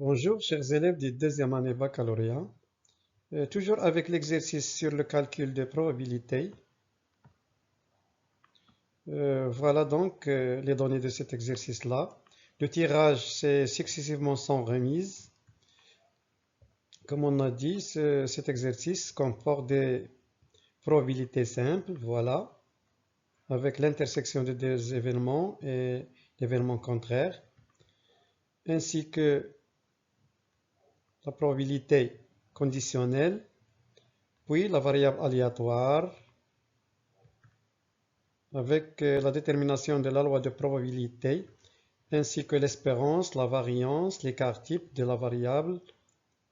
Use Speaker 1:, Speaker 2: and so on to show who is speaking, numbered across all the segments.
Speaker 1: Bonjour, chers élèves du deuxième année baccalauréat. Toujours avec l'exercice sur le calcul de probabilité. Voilà donc les données de cet exercice-là. Le tirage, c'est successivement sans remise. Comme on a dit, cet exercice comporte des probabilités simples, voilà, avec l'intersection de deux événements et l'événement contraire, ainsi que la probabilité conditionnelle, puis la variable aléatoire, avec la détermination de la loi de probabilité, ainsi que l'espérance, la variance, l'écart type de la variable,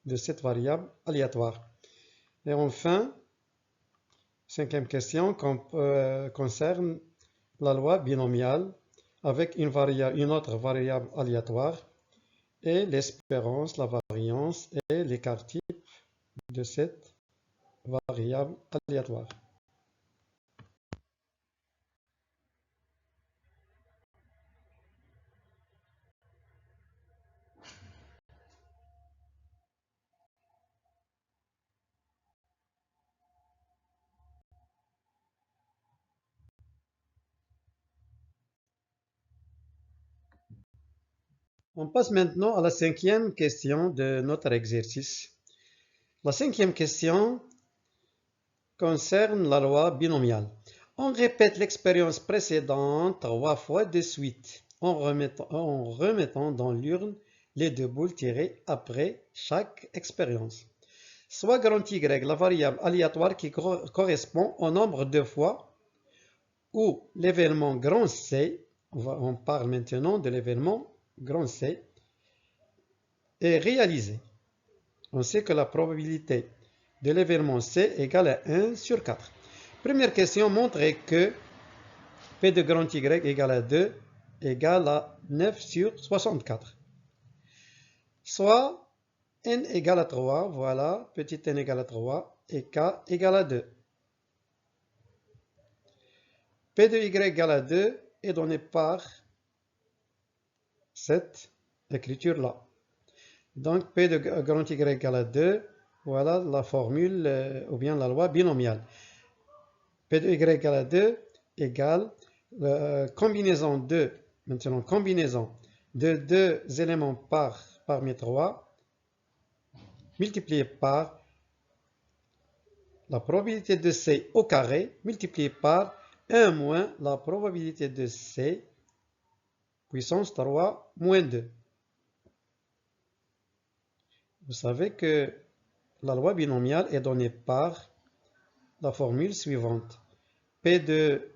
Speaker 1: de cette variable aléatoire. Et enfin, cinquième question concerne la loi binomiale avec une autre variable aléatoire et l'espérance, la variance et l'écart type de cette variable aléatoire. On passe maintenant à la cinquième question de notre exercice. La cinquième question concerne la loi binomiale. On répète l'expérience précédente 3 fois de suite en remettant dans l'urne les deux boules tirées après chaque expérience. Soit grand Y, la variable aléatoire qui correspond au nombre de fois où l'événement grand C, on parle maintenant de l'événement grand C, est réalisé. On sait que la probabilité de l'événement C égale à 1 sur 4. Première question montre que P de grand Y égale à 2 égale à 9 sur 64. Soit N égale à 3, voilà, petit n égale à 3 et K égale à 2. P de Y égale à 2 est donné par cette écriture-là. Donc P de grand Y égale à 2, voilà la formule ou bien la loi binomiale. P de Y égale à 2 égale combinaison de, maintenant combinaison de deux éléments parmi 3 multiplié par la probabilité de C au carré multiplié par 1 moins la probabilité de C puissance 3 moins 2. Vous savez que la loi binomiale est donnée par la formule suivante. P de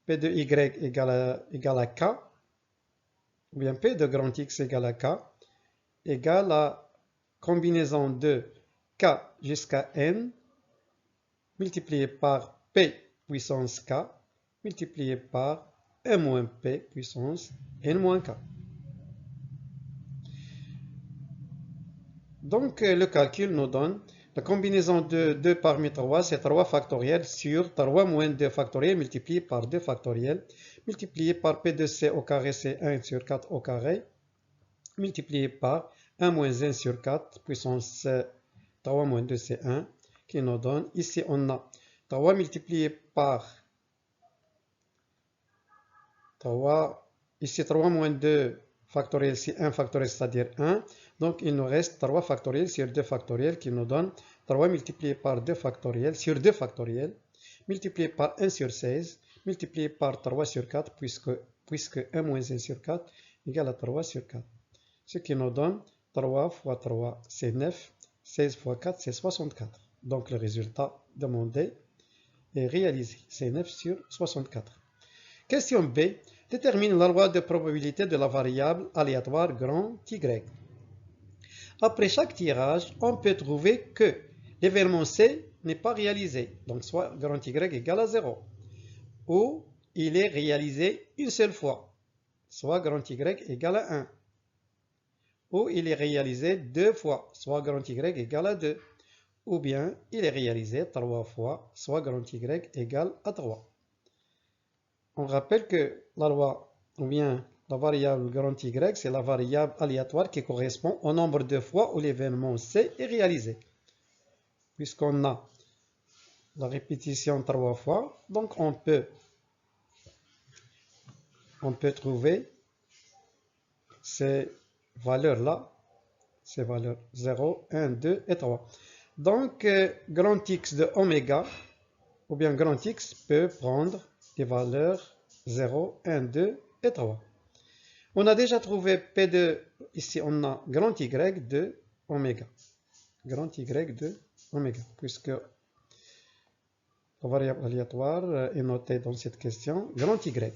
Speaker 1: Y égale à K, ou bien P de grand X égale à K, égale à combinaison de K jusqu'à N multiplié par P puissance K multiplié par 1 moins P puissance N moins K. Donc le calcul nous donne la combinaison de 2 parmi 3, c'est 3 factoriel sur 3 moins 2 factoriel multiplié par 2 factoriel multiplié par P de C au carré, c'est 1 sur 4 au carré multiplié par 1 moins 1 sur 4 puissance 3 moins 2 c'est 1 qui nous donne, ici on a 3 multiplié par 3, ici 3 moins 2 factoriel, c'est 1 factoriel, c'est-à-dire 1. Donc il nous reste 3 factoriel sur 2 factoriel qui nous donne 3 multiplié par 2 factoriel sur 2 factoriel multiplié par 1 sur 16 multiplié par 3 sur 4 puisque 1 moins 1 sur 4 égale à 3 sur 4. Ce qui nous donne 3 fois 3 c'est 9, 16 fois 4 c'est 64. Donc le résultat demandé est réalisé, c'est 9 sur 64. Question B. Détermine la loi de probabilité de la variable aléatoire grand Y. Après chaque tirage, on peut trouver que l'événement C n'est pas réalisé, donc soit grand Y égale à 0, ou il est réalisé une seule fois, soit grand Y égale à 1, ou il est réalisé deux fois, soit grand Y égale à 2, ou bien il est réalisé 3 fois, soit grand Y égale à 3. On rappelle que la loi, ou bien La variable grand Y, c'est la variable aléatoire qui correspond au nombre de fois où l'événement C est réalisé. Puisqu'on a la répétition 3 fois, donc on peut trouver ces valeurs-là, ces valeurs 0, 1, 2 et 3. Donc, grand X de oméga, ou bien grand X peut prendre des valeurs 0, 1, 2 et 3. On a déjà trouvé P de, ici on a grand Y de oméga. Grand Y de oméga, puisque la variable aléatoire est notée dans cette question, grand Y.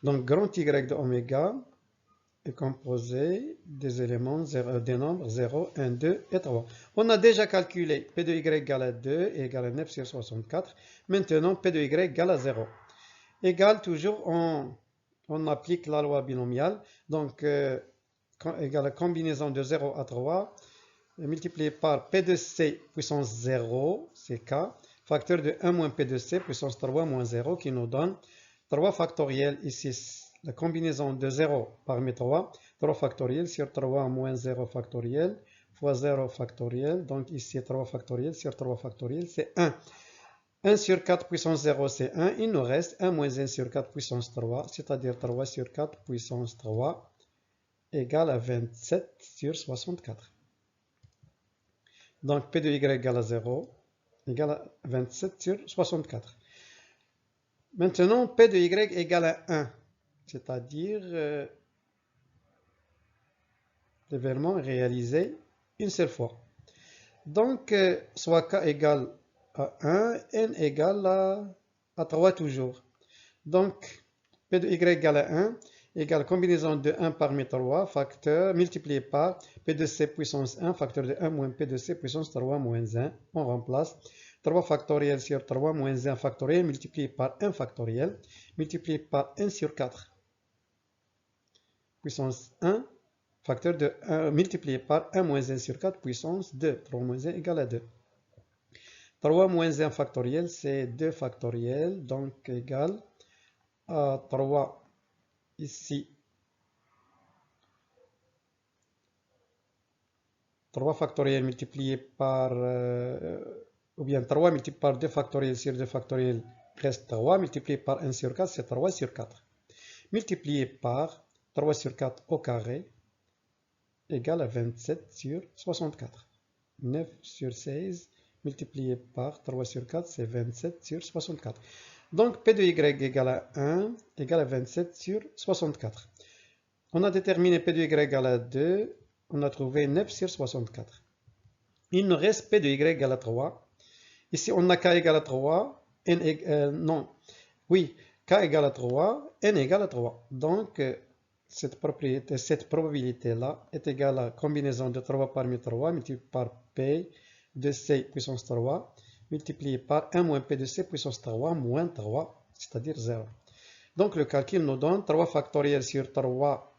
Speaker 1: Donc, grand Y de oméga est composé des éléments, des nombres 0, 1, 2 et 3. On a déjà calculé P de Y égale à 2 et égale à 9 sur 64. Maintenant, P de Y égale à 0. Égale toujours, on applique la loi binomiale. Donc, égale à combinaison de 0 à 3, multiplié par P de C puissance 0, c'est K, facteur de 1 moins P de C puissance 3 moins 0, qui nous donne 3 factoriel, ici la combinaison de 0 parmi 3, 3 factoriel sur 3 moins 0 factoriel, fois 0 factoriel, donc ici 3 factoriel sur 3 factoriel, c'est 1. 1 sur 4 puissance 0, c'est 1. Il nous reste 1 moins 1 sur 4 puissance 3, c'est-à-dire 3 sur 4 puissance 3, égale à 27 sur 64. Donc, P de Y égale à 0, égale à 27 sur 64. Maintenant, P de Y égale à 1, c'est-à-dire l'événement est réalisé une seule fois. Donc, soit K égale à 1, N égale à 3 toujours. Donc, P de Y égale à 1, égale combinaison de 1 parmi 3, facteur multiplié par P de C puissance 1, facteur de 1 moins P de C puissance 3 moins 1. On remplace 3 factoriel sur 3 moins 1 factoriel multiplié par 1 factoriel, multiplié par 1 sur 4 puissance 1, facteur de 1 multiplié par 1 moins 1 sur 4 puissance 2. 3 moins 1 égale à 2. 3 moins 1 factoriel, c'est 2 factoriel, donc égal à 3 ici. 3 factoriel multiplié par, ou bien 3 multiplié par 2 factoriel sur 2 factoriel reste 3, multiplié par 1 sur 4, c'est 3 sur 4. Multiplié par 3 sur 4 au carré, égale à 27 sur 64. 9 sur 16, multiplié par 3 sur 4, c'est 27 sur 64. Donc, P de Y égale à 1, égale à 27 sur 64. On a déterminé P de Y égale à 2, on a trouvé 9 sur 64. Il nous reste P de Y égale à 3. Ici, on a K égale à 3, N non, oui, K égale à 3, N égale à 3. Donc, cette probabilité-là est égale à la combinaison de 3 parmi 3 multiplié par P de C puissance 3 multiplié par 1 moins P de C puissance 3 moins 3, c'est-à-dire 0. Donc le calcul nous donne 3 factoriel sur 3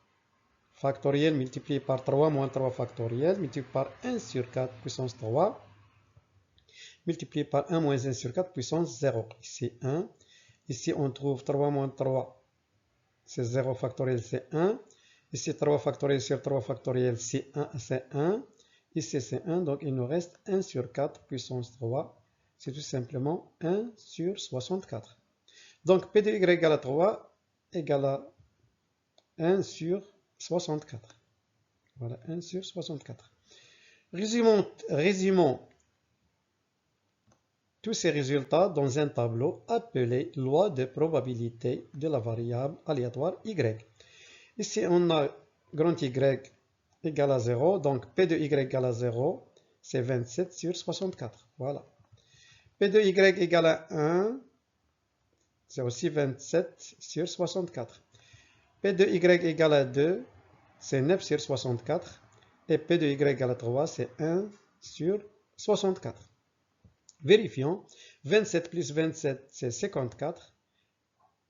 Speaker 1: factoriel multiplié par 3 moins 3 factoriel multiplié par 1 sur 4 puissance 3 multiplié par 1 moins 1 sur 4 puissance 0. Ici 1. Ici on trouve 3 moins 3. C'est 0 factoriel, c'est 1. Ici, 3 factoriel sur 3 factoriel, c'est 1. Ici, c'est 1. Donc, il nous reste 1 sur 4 puissance 3. C'est tout simplement 1 sur 64. Donc, P de Y égale à 3 égale à 1 sur 64. Voilà, 1 sur 64. Résumons tous ces résultats dans un tableau appelé loi de probabilité de la variable aléatoire Y. Ici, on a grand Y égale à 0, donc P de Y égale à 0, c'est 27 sur 64. Voilà. P de Y égale à 1, c'est aussi 27 sur 64. P de Y égale à 2, c'est 9 sur 64. Et P de Y égale à 3, c'est 1 sur 64. Vérifions. 27 plus 27, c'est 54.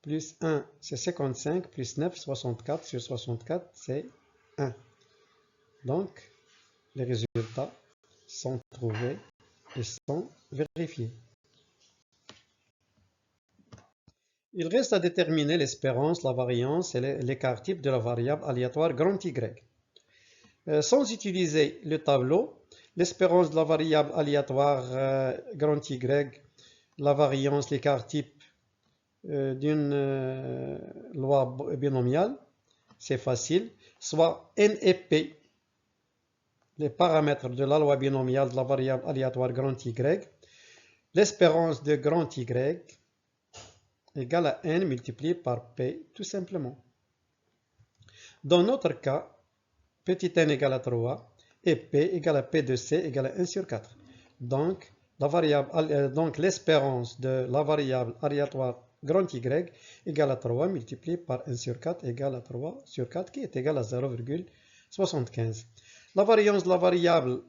Speaker 1: Plus 1, c'est 55. Plus 9, 64 sur 64, c'est 1. Donc, les résultats sont trouvés et sont vérifiés. Il reste à déterminer l'espérance, la variance et l'écart type de la variable aléatoire grand Y. Sans utiliser le tableau, l'espérance de la variable aléatoire grand Y, la variance, l'écart type d'une loi binomiale, c'est facile, soit n et p, les paramètres de la loi binomiale de la variable aléatoire grand Y, l'espérance de grand Y égale à n multiplié par p, tout simplement. Dans notre cas, petit n égale à 3 et p égale à p de c égale à 1 sur 4. Donc, l'espérance de la variable aléatoire grand Y égale à 3 multiplié par 1 sur 4 égale à 3 sur 4 qui est égal à 0,75. La variance de la variable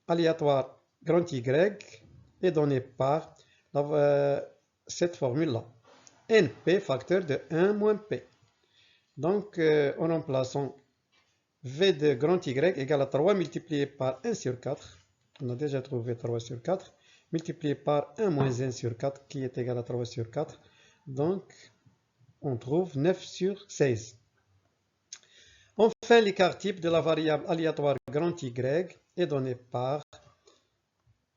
Speaker 1: aléatoire grand Y est donnée par cette formule-là. NP facteur de 1 moins P. Donc, en remplaçant V de grand Y égale à 3 multiplié par 1 sur 4. On a déjà trouvé 3 sur 4. Multiplié par 1 moins 1 sur 4 qui est égal à 3 sur 4. Donc, on trouve 9 sur 16. Enfin, l'écart type de la variable aléatoire grand Y est donné par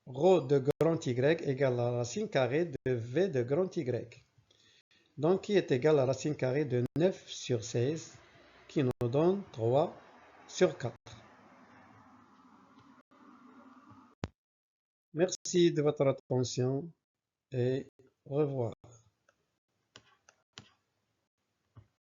Speaker 1: ρ de grand Y égale à la racine carrée de V de grand Y. Donc, qui est égal à la racine carrée de 9 sur 16, qui nous donne 3 sur 4. Merci de votre attention et au revoir.